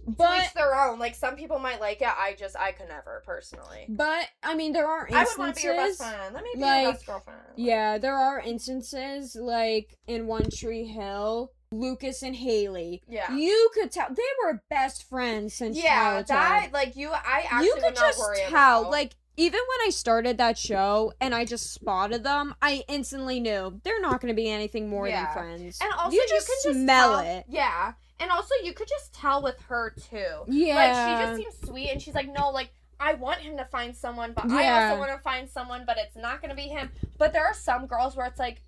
But to each their own. Like, some people might like it. I could never, personally. But, I mean, there are instances... I would want to be your best friend. Let me be your best girlfriend. Yeah, there are instances, like, in One Tree Hill... Lucas and Haley. Yeah. You could tell they were best friends since childhood. Yeah, that, like, I actually would not worry about. Like, even when I started that show and I just spotted them, I instantly knew they're not going to be anything more than friends. And also, you can just smell it. Yeah. And also, you could just tell with her, too. Yeah. Like, she just seems sweet, and she's like, no, like, I want him to find someone, but I also want to find someone, but it's not going to be him. But there are some girls where it's like,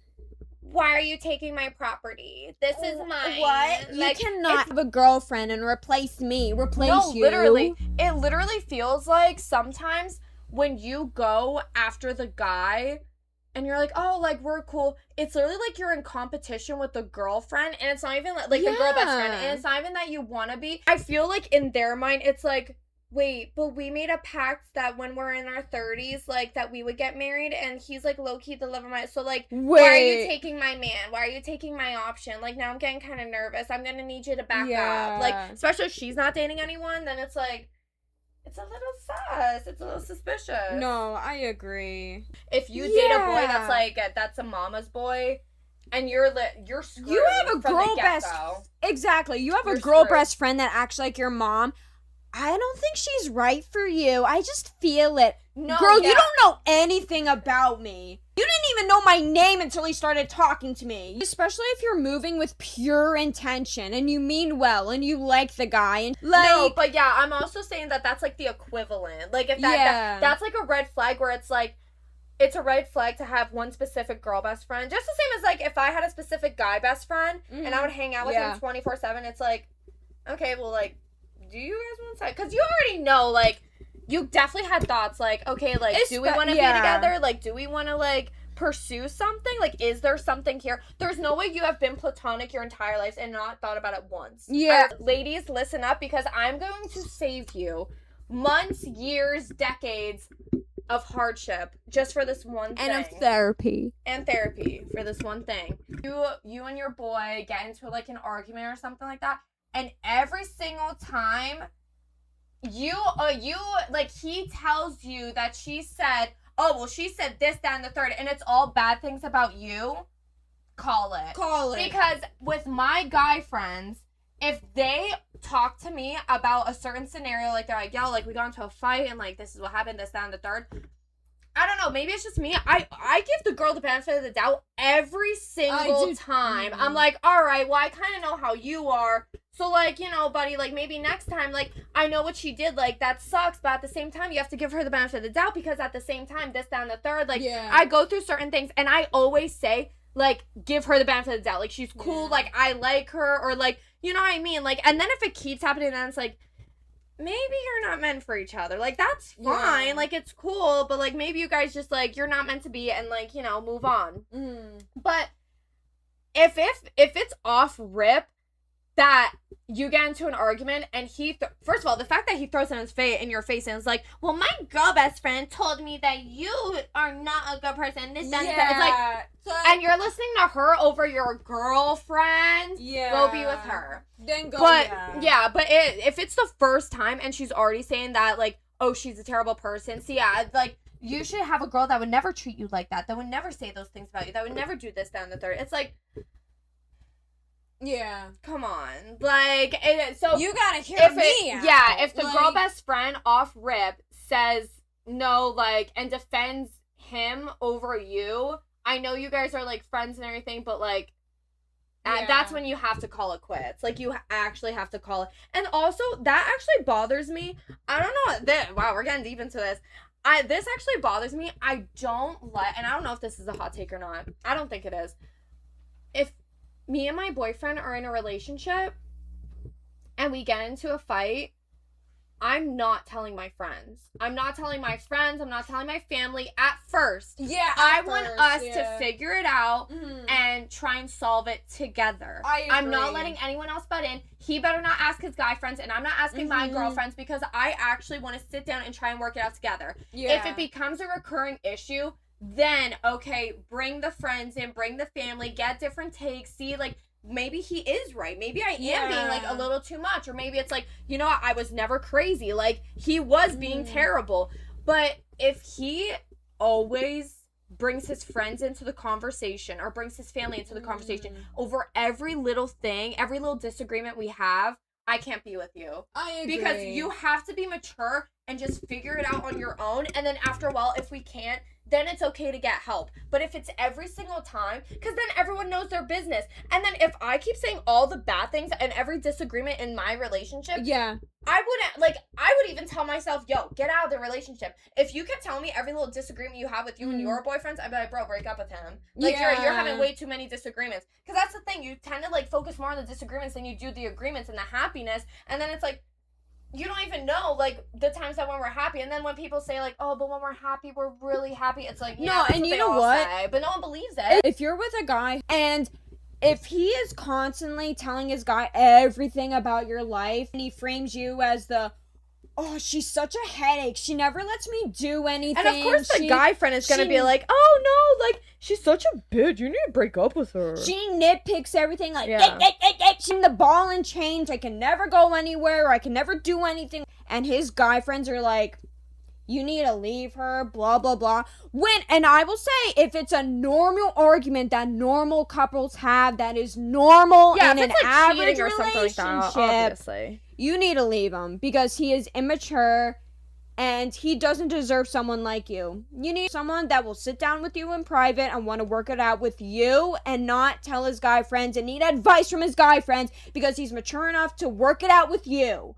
why are you taking my property? This is mine. What? Like, you cannot have a girlfriend and replace me. No, literally. It literally feels like sometimes when you go after the guy and you're like, oh, like, we're cool. It's literally like you're in competition with the girlfriend, and it's not even like the girl best friend. And it's not even that you want to be. I feel like in their mind, it's like, wait, but we made a pact that when we're in our 30s, like, that we would get married, and he's, like, low-key the love of my... So, like, why are you taking my man? Why are you taking my option? Like, now I'm getting kind of nervous. I'm gonna need you to back up. Like, especially if she's not dating anyone, then it's, like, it's a little sus. It's a little suspicious. No, I agree. If you date a boy that's, like, that's a mama's boy... And you're screwed. You have a girl best... Exactly. You have a girl best friend that acts like your mom... I don't think she's right for you. I just feel it. No, girl, you don't know anything about me. You didn't even know my name until he started talking to me. Especially if you're moving with pure intention and you mean well and you like the guy. And like, no, but yeah, I'm also saying that that's like the equivalent. Like if that's like a red flag where it's like, it's a red flag to have one specific girl best friend. Just the same as like if I had a specific guy best friend and I would hang out with him 24/7. It's like, okay, well, like, do you guys want to side? Because you already know, like, you definitely had thoughts, like, okay, like, do we want to be together? Like, do we want to, like, pursue something? Like, is there something here? There's no way you have been platonic your entire life and not thought about it once. Yeah. Ladies, listen up, because I'm going to save you months, years, decades of hardship just for this one thing. And of therapy. And therapy for this one thing. You and your boy get into, like, an argument or something like that. And every single time you like, he tells you that she said, oh, well, she said this, that, and the third, and it's all bad things about you, call it. Because with my guy friends, if they talk to me about a certain scenario, like, they're like, yo, like, we got into a fight, and, like, this is what happened, this, that, and the third, I don't know, maybe it's just me. I give the girl the benefit of the doubt every single time. I'm like, all right, well, I kind of know how you are. So, like, you know, buddy, like, maybe next time, like, I know what she did, like, that sucks, but at the same time, you have to give her the benefit of the doubt, because at the same time, this, that, and the third, like, I go through certain things, and I always say, like, give her the benefit of the doubt. Like, she's cool, like, I like her, or, like, you know what I mean? Like, and then if it keeps happening, then it's like, maybe you're not meant for each other. Like, that's fine. Yeah. Like, it's cool, but, like, maybe you guys just, like, you're not meant to be, and, like, you know, move on. But if it's off rip that you get into an argument and he first of all, the fact that he throws in your face and is like, well, my girl best friend told me that you are not a good person, this, that, that. It's like, and you're listening to her over your girlfriend. Go be with her. Then go. But but if it's the first time and she's already saying that, like, oh, she's a terrible person, so like, you should have a girl that would never treat you like that would never say those things about you, that would never do this, that, and the third. It's like, come on, like, so you gotta hear me out. If the girl best friend off rip says no, like, and defends him over you, I know you guys are, like, friends and everything, but, like, that's when you have to call it quits. Like, you actually have to call it. And also, that actually bothers me. I don't know. Wow, we're getting deep into this. This actually bothers me. I don't like, and I don't know if this is a hot take or not. I don't think it is. If me and my boyfriend are in a relationship and we get into a fight, I'm not telling my friends. I'm not telling my friends. I'm not telling my family at first. Yeah, I want us to figure it out and try and solve it together. I'm not letting anyone else butt in. He better not ask his guy friends, and I'm not asking my girlfriends, because I actually want to sit down and try and work it out together. Yeah. If it becomes a recurring issue, then, okay, bring the friends in, bring the family, get different takes, see, like, maybe he is right. Maybe I am being, like, a little too much. Or maybe it's like, you know what, I was never crazy. Like, he was being terrible. But if he always brings his friends into the conversation or brings his family into the conversation over every little thing, every little disagreement we have, I can't be with you. I agree. Because you have to be mature and just figure it out on your own. And then after a while, if we can't, then it's okay to get help. But if it's every single time, because then everyone knows their business. And then if I keep saying all the bad things and every disagreement in my relationship, I would even tell myself, yo, get out of the relationship. If you kept telling me every little disagreement you have with you and your boyfriends, I'd be like, bro, break up with him. Like, you're having way too many disagreements. Because that's the thing, you tend to, like, focus more on the disagreements than you do the agreements and the happiness. And then it's like, you don't even know, like, the times that when we're happy. And then when people say, like, oh, but when we're happy, we're really happy. It's like, yeah, no, and you know what? Say, but no one believes it. If you're with a guy and if he is constantly telling his guy everything about your life and he frames you as the, oh, she's such a headache, she never lets me do anything. And of course the guy friend is going to be like, oh, no, like, she's such a bitch. You need to break up with her. She nitpicks everything, like, she's in the ball and chains. I can never go anywhere. Or I can never do anything. And his guy friends are like, you need to leave her, blah, blah, blah. And I will say, if it's a normal argument that normal couples have, that is normal in an average relationship, obviously, you need to leave him because he is immature and he doesn't deserve someone like you. You need someone that will sit down with you in private and want to work it out with you and not tell his guy friends and need advice from his guy friends because he's mature enough to work it out with you.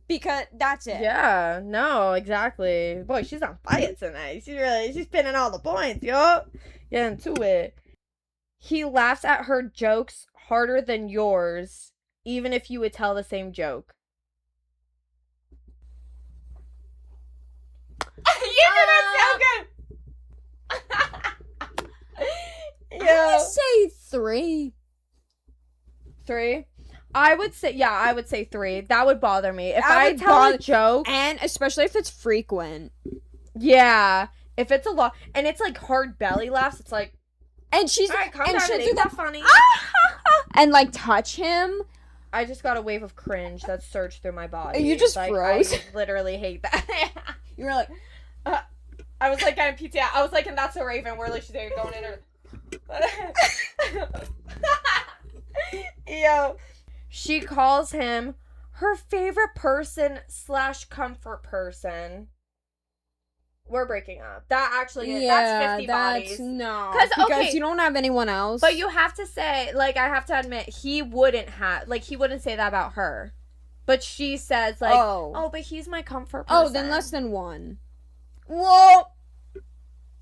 Because that's it. Yeah, no, exactly. Boy, she's on fire tonight. She's pinning all the points, yo. Get into it. He laughs at her jokes harder than yours, even if you would tell the same joke. You did that so good. Yeah. I would say 3. 3? I would say 3. That would bother me. If I tell a joke. And especially if it's frequent. Yeah. If it's a lot. And it's like hard belly laughs. It's like. And she's. All right, calm down. She'll do that funny. And like touch him. I just got a wave of cringe that surged through my body. You just froze. I literally hate that. You were like. I was like getting PTI. I was like, and that's a Raven. Where like she's there going in her. Yo. She calls him her favorite person / comfort person. We're breaking up. That actually that's 50 bodies. No. Because you don't have anyone else. But you have to say, like, I have to admit, he wouldn't say that about her. But she says, like, oh, but he's my comfort person. Oh, then less than 1. Well,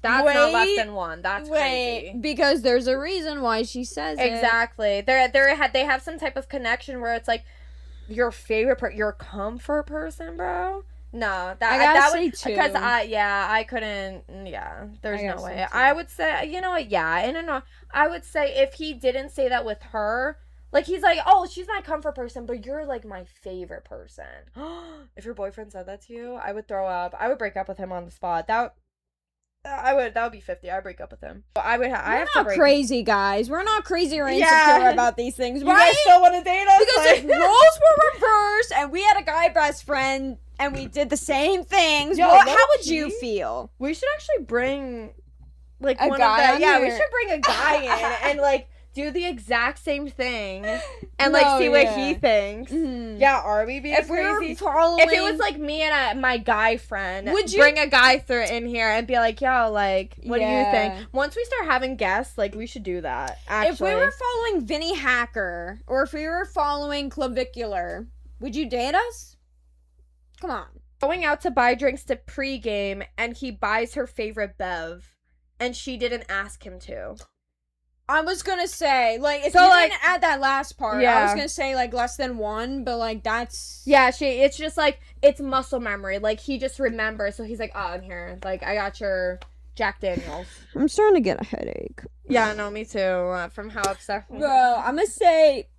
that's not less than 1. That's crazy. Because there's a reason why she says it. Exactly. They have some type of connection where it's like your favorite your comfort person, bro. No, that would 2. Because I couldn't. Yeah, there's no way. I would say, you know what? Yeah, and no, I would say if he didn't say that with her, like he's like, oh, she's my comfort person, but you're like my favorite person. If your boyfriend said that to you, I would throw up. I would break up with him on the spot. That would be 50. I'd break up with him. But I have to break. We're not crazy, guys. We're not crazy or insecure about these things, right? You guys still want to date us? Because if roles were reversed and we had a guy best friend and we did the same things, how would you feel? We should actually bring like a guy. We should bring a guy in and like do the exact same thing and like see what he thinks. Mm-hmm. Yeah, are we being crazy? If it was like me and my guy friend, would you bring a guy in here and be like, yo, like, what do you think? Once we start having guests, like, we should do that. Actually, if we were following Vinny Hacker or if we were following Clavicular, would you date us? Come on. Going out to buy drinks to pregame and he buys her favorite bev and she didn't ask him to. I was gonna say, like, if So, you like, didn't add that last part, I yeah. was gonna say, like, less than 1, but, like, that's... Yeah, it's just, like, it's muscle memory. Like, he just remembers, so he's like, oh, I'm here. Like, I got your Jack Daniels. I'm starting to get a headache. Yeah, no, me too, from how upset. Bro, I'm gonna say...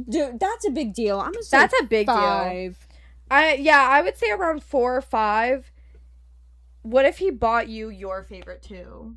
Dude, that's a big deal. I'm gonna say That's a big 5. deal. I would say around 4 or 5. What if he bought you your favorite too?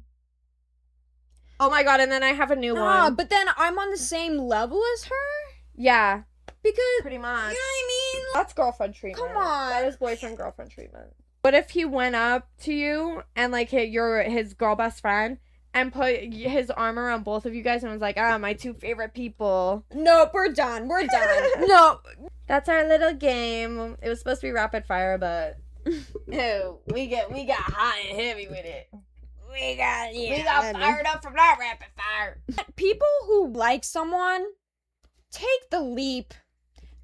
Oh my god, and then I have a new one. But then I'm on the same level as her? Yeah, Because... pretty much. You know what I mean? That's girlfriend treatment. Come on. That is boyfriend-girlfriend treatment. What if he went up to you and, like, his girl best friend and put his arm around both of you guys and was like, my 2 favorite people. Nope, we're done. We're done. No. That's our little game. It was supposed to be rapid fire, but we got hot and heavy with it. We got fired up from that rapid fire. People who like someone, take the leap,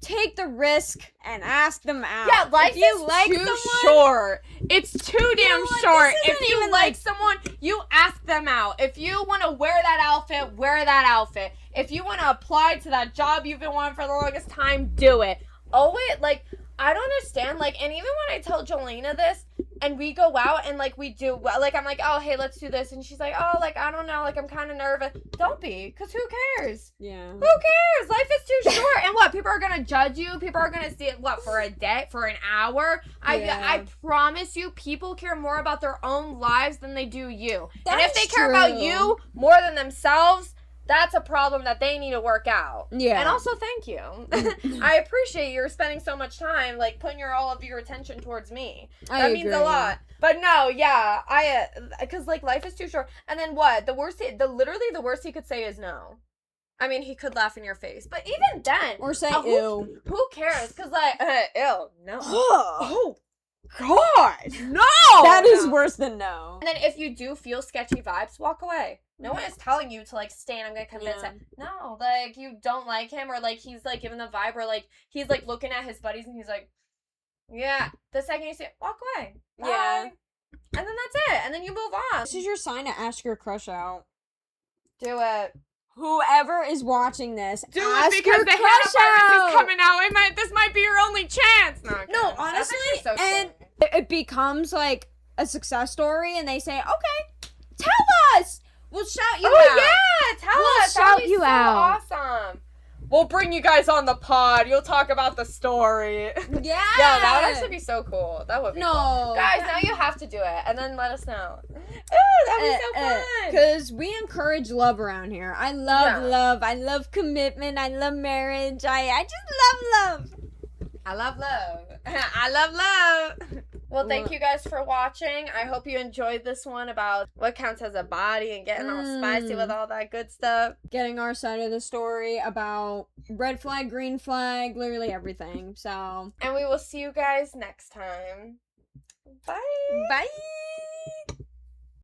take the risk, and ask them out. Yeah, life if you is like too someone, short. It's too damn what? short. This isn't If you even, like someone, you ask them out. If you want to wear that outfit, wear that outfit. If you want to apply to that job you've been wanting for the longest time, do it. Oh, wait, like, I don't understand. Like, and even when I tell Jolena this, and we go out and, like, we do, like, I'm like, oh, hey, let's do this. And she's like, oh, like, I don't know. Like, I'm kind of nervous. Don't be, because who cares? Yeah. Who cares? Life is too short. And what? People are going to judge you. People are going to see it, what, for a day? For an hour? Yeah. I promise you, people care more about their own lives than they do you. And if That's they care about true. you more than themselves, that's a problem that they need to work out. Yeah. And also, thank you. I appreciate you're spending so much time, like, putting all of your attention towards me. That means a lot. But no, yeah, because, like, life is too short. And then what? Literally the worst he could say is no. I mean, he could laugh in your face. But even then. Or say ew. Who cares? Because, like, ew, no. Oh, God. No. that is worse than no. And then if you do feel sketchy vibes, walk away. No one is telling you to, like, stay and I'm gonna convince him. No, like, you don't like him, or, like, he's, like, giving the vibe, or, like, he's, like, looking at his buddies and he's like, yeah. The second you see it, walk away. Bye. Yeah. And then that's it. And then you move on. This is your sign to ask your crush out. Do it. Whoever is watching this, Do ask it because your the crush Hannah out. is coming out. This might be your only chance. No, No, That's honestly, actually so and true. it becomes like a success story, and they say, "Okay, tell us. We'll shout you out." Oh yeah, tell We'll us. That'd shout be you so out. awesome. We'll bring you guys on the pod. You'll talk about the story. Yeah. Yeah, that would actually be so cool. That would be No, cool. Guys, now you have to do it, and then let us know. Ooh, that'd be so fun. Because we encourage love around here. I love Yeah. love. I love commitment. I love marriage. I just love love. I love love. I love love. Well, thank you guys for watching. I hope you enjoyed this one about what counts as a body and getting all spicy with all that good stuff. Getting our side of the story about red flag, green flag, literally everything. So, And we will see you guys next time. Bye. bye.